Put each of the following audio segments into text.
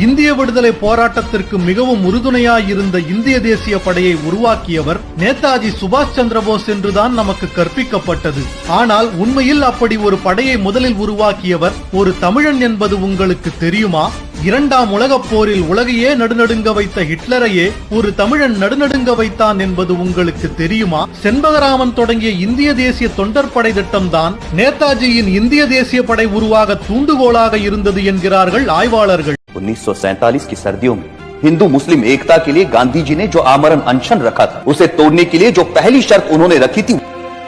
இந்திய விடுதலை போராட்டத்திற்கு மிகவும் உறுதுணையாயிருந்த இந்திய தேசிய படையை உருவாக்கியவர் நேதாஜி சுபாஷ் சந்திரபோஸ் என்றுதான் நமக்கு கற்பிக்கப்பட்டது. ஆனால் உண்மையில் அப்படி ஒரு படையை முதலில் உருவாக்கியவர் ஒரு தமிழன் என்பது உங்களுக்கு தெரியுமா? இரண்டாம் உலகப் போரில் உலகையே நடுநடுங்க வைத்த ஹிட்லரையே ஒரு தமிழன் நடுநடுங்க வைத்தான் என்பது உங்களுக்கு தெரியுமா? செண்பகராமன் தொடங்கிய இந்திய தேசிய தொண்டர் படை திட்டம்தான் நேதாஜியின் இந்திய தேசிய படை உருவாக தூண்டுகோலாக இருந்தது என்கிறார்கள் ஆய்வாளர்கள். 1947 की सर्दियों में हिंदू मुस्लिम एकता के लिए गांधी जी ने जो आमरण अनशन रखा था, उसे तोड़ने के लिए जो पहली शर्त उन्होंने रखी थी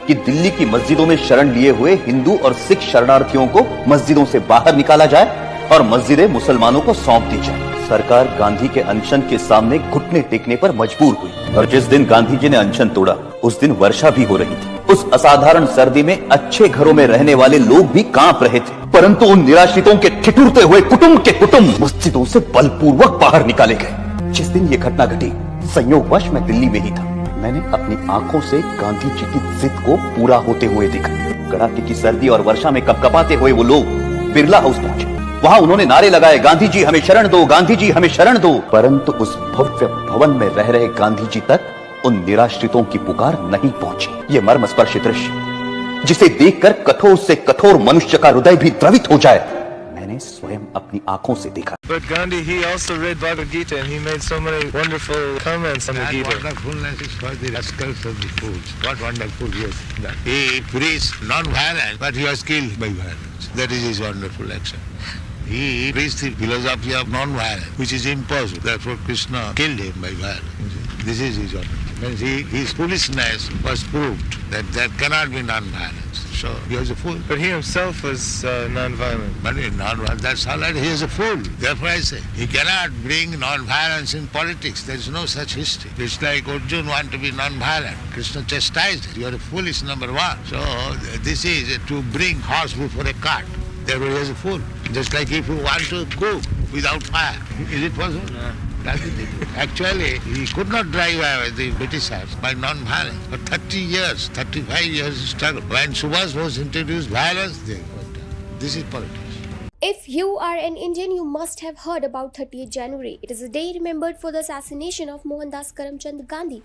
कि दिल्ली की मस्जिदों में शरण लिए हुए हिंदू और सिख शरणार्थियों को मस्जिदों से बाहर निकाला जाए और मस्जिदें मुसलमानों को सौंप दी जाए। सरकार गांधी के अनशन के सामने घुटने टेकने पर मजबूर हुई और जिस दिन गांधी जी ने अनशन तोड़ा उस दिन वर्षा भी हो रही थी। उस असाधारण सर्दी में अच्छे घरों में रहने वाले लोग भी कांप रहे थे, परंतु उन निराश्रितों के ठिठुरते हुए कुटुंब के कुटुंब मस्जिदों से बलपूर्वक बाहर निकाले गए। जिस दिन ये घटना घटी, संयोगवश मैं दिल्ली में ही था। मैंने अपनी आंखों से गांधी जी की जिद को पूरा होते हुए देखा। कड़ाके की सर्दी और वर्षा में कपकपाते हुए वो लोग बिरला हाउस पहुंचे। वहां उन्होंने नारे लगाए, गांधी जी हमें शरण दो, गांधी जी हमें शरण दो। परंतु उस भव्य भवन में रह रहे गांधी जी तक उन निराश्रितों की पुकार नहीं पहुंची। ये मर्मस्पर्शी दृश्य जिसे देखकर कठोर से कठोर मनुष्य का हृदय भी द्रवित हो जाए, मैंने स्वयं अपनी आंखों से देखा। But Gandhi, he also read Bhagavad Gita and he made so many wonderful comments on the Gita. Wonderfulness is for the rascals of the fools. What wonderful he has done. He preached non-violence, but he was killed by violence. That is his wonderful action. He preached the philosophy of non-violence, which is impossible. Therefore Krishna killed him by violence. This is his wonderful. His foolishness was proved that there cannot be non-violence. So he was a fool. But he himself was non-violent. But non-violent, that's all right. He is a fool. Therefore I say, he cannot bring non-violence in politics. There is no such history. It's like Arjuna want to be non-violent. Krishna chastised it. You are a foolish number one. So this is to bring horse before a cart. Therefore he is a fool. Just like if you want to cook without fire. Is it possible? No. Actually, he could not drive away the Britishers by non-violence. For 30 years, 35 years struggle. When Subhash was introduced violence, they went down. This is politics. If you are an Indian, you must have heard about 30th January. It is a day remembered for the assassination of Mohandas Karamchand Gandhi.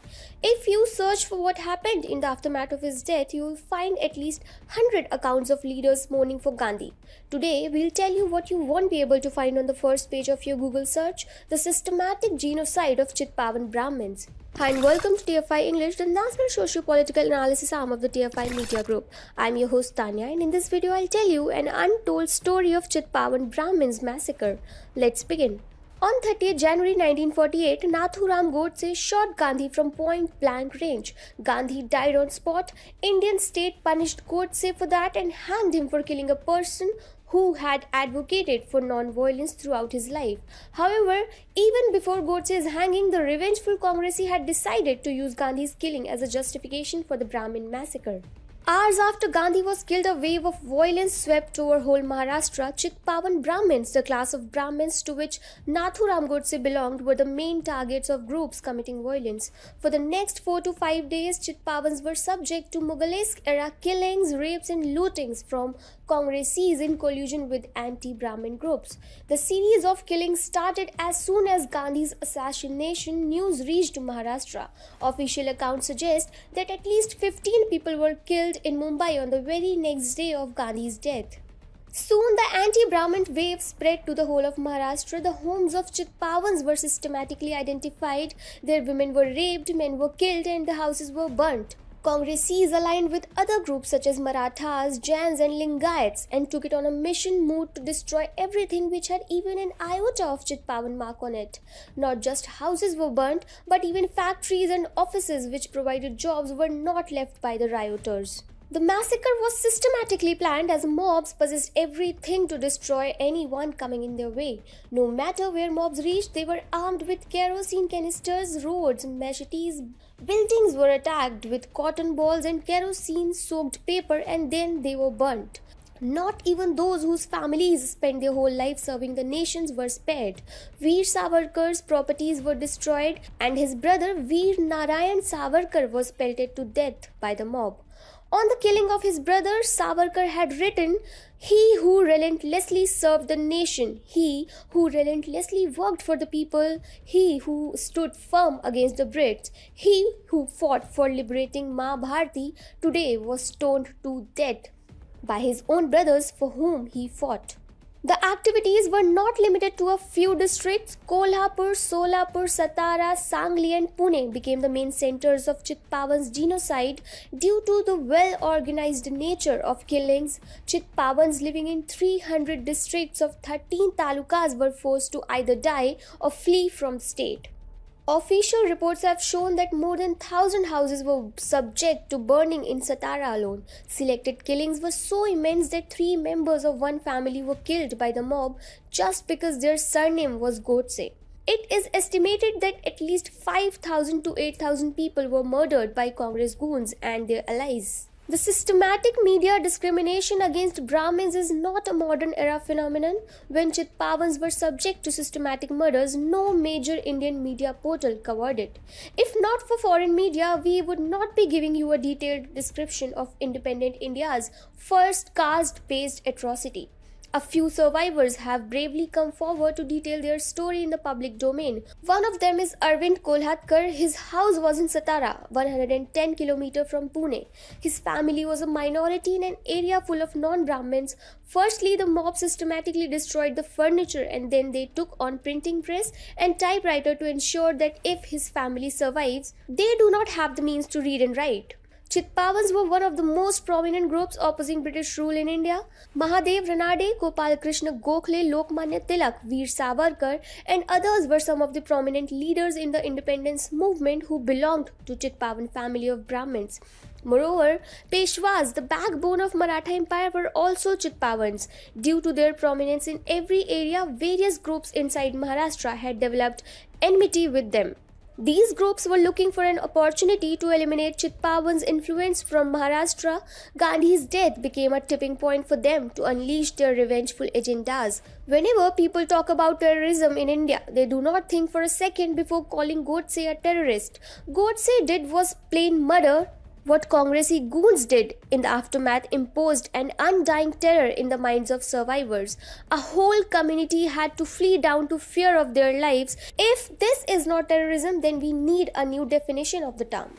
If you search for what happened in the aftermath of his death, you will find at least 100 accounts of leaders mourning for Gandhi. Today, we'll tell you what you won't be able to find on the first page of your Google search, the systematic genocide of Chitpavan Brahmins. Hi and welcome to TFI English, the National Socio-Political Analysis arm of the TFI Media Group. I'm your host Tanya, and in this video I'll tell you an untold story of Chitpavan Brahmins massacre. Let's begin. On 30th January 1948, Nathuram Godse shot Gandhi from point blank range. Gandhi died on spot. Indian state punished Godse for that and hanged him for killing a person who had advocated for non-violence throughout his life. However, even before Godse's hanging, the revengeful Congressi had decided to use Gandhi's killing as a justification for the Brahmin massacre. Hours after Gandhi was killed, a wave of violence swept over whole Maharashtra. Chitpavan Brahmins, the class of Brahmins to which Nathuram Godse belonged, were the main targets of groups committing violence. For the next 4 to 5 days, Chitpavans were subject to Mughalesque-era killings, rapes and lootings from Congressis in collusion with anti-Brahmin groups. The series of killings started as soon as Gandhi's assassination news reached Maharashtra. Official accounts suggest that at least 15 people were killed in Mumbai on the very next day of Gandhi's death. Soon the anti-Brahmin wave spread to the whole of Maharashtra. The homes of Chitpavans were systematically identified, their women were raped, men were killed and the houses were burnt. Congressis aligned with other groups such as Marathas, Jains and Lingayats and took it on a mission moved to destroy everything which had even an iota of Chitpavan mark on it. Not just houses were burnt, but even factories and offices which provided jobs were not left by the rioters. The massacre was systematically planned as mobs possessed everything to destroy anyone coming in their way. No matter where mobs reached, they were armed with kerosene canisters, roads, machetes. Buildings were attacked with cotton balls and kerosene-soaked paper and then they were burnt. Not even those whose families spent their whole life serving the nations were spared. Veer Savarkar's properties were destroyed and his brother Veer Narayan Savarkar was pelted to death by the mob. On the killing of his brother, Savarkar had written, "He who relentlessly served the nation, he who relentlessly worked for the people, he who stood firm against the Brits, he who fought for liberating Ma Bharati, today was stoned to death by his own brothers for whom he fought." The activities were not limited to a few districts. Kolhapur, Solapur, Satara, Sangli and Pune became the main centers of Chitpavan's genocide due to the well-organized nature of killings. Chitpavans living in 300 districts of 13 talukas were forced to either die or flee from the state. Official reports have shown that more than 1,000 houses were subject to burning in Satara alone. Selected killings were so immense that 3 members of one family were killed by the mob just because their surname was Godse. It is estimated that at least 5,000 to 8,000 people were murdered by Congress goons and their allies. The systematic media discrimination against Brahmins is not a modern era phenomenon. When Chitpavans were subject to systematic murders, no major Indian media portal covered it. If not for foreign media, we would not be giving you a detailed description of independent India's first caste-based atrocity. A few survivors have bravely come forward to detail their story in the public domain. One of them is Arvind Kolhatkar. His house was in Satara, 110 km from Pune. His family was a minority in an area full of non-Brahmins. Firstly, the mob systematically destroyed the furniture and then they took on printing press and typewriter to ensure that if his family survives, they do not have the means to read and write. Chitpavans were one of the most prominent groups opposing British rule in India. Mahadev Ranade, Gopal Krishna Gokhale, Lokmanya Tilak, Veer Savarkar and others were some of the prominent leaders in the independence movement who belonged to Chitpavan family of Brahmins. Moreover, Peshwas, the backbone of Maratha Empire, were also Chitpavans. Due to their prominence in every area, various groups inside Maharashtra had developed enmity with them. These groups were looking for an opportunity to eliminate Chitpavans' influence from Maharashtra. Gandhi's death became a tipping point for them to unleash their revengeful agendas. Whenever people talk about terrorism in India, they do not think for a second before calling Godse a terrorist. Godse did was plain murder. What Congressi goons did in the aftermath imposed an undying terror in the minds of survivors. A whole community had to flee down to fear of their lives. If this is not terrorism, then we need a new definition of the term.